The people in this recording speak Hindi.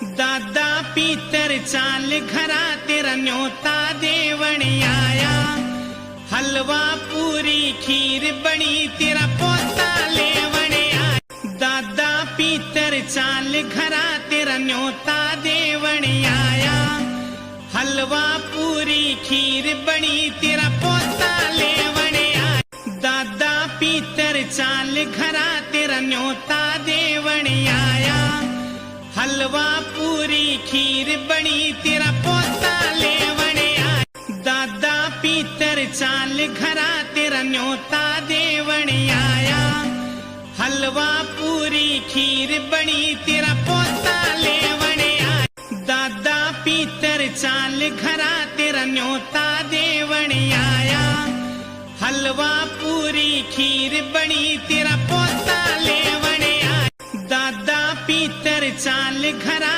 दादा पीतर चाल घरा तेरा न्योता देवण आया। हलवा पूरी खीर बनी तेरा पोता लेवण आया। दादा पीतर चाल घरा तेरा न्योता देवण आया। हलवा पूरी खीर बनी तेरा पोता लेवण आया। दादा पीतर चाल घरा तेरा न्योता देवण आया। हलवा पूरी खीर बनी तेरा पोता लेवण आया। दादा पीतर चाल घरा तेरा न्योता देवण आया। हलवा पूरी खीर बनी तेरा पोता लेवण आया। दादा पीतर चाल घरा तेरा न्योता देवण आया। हलवा पूरी खीर बनी तेरा पोता लेवण आया। दादा पीतर चाल घरा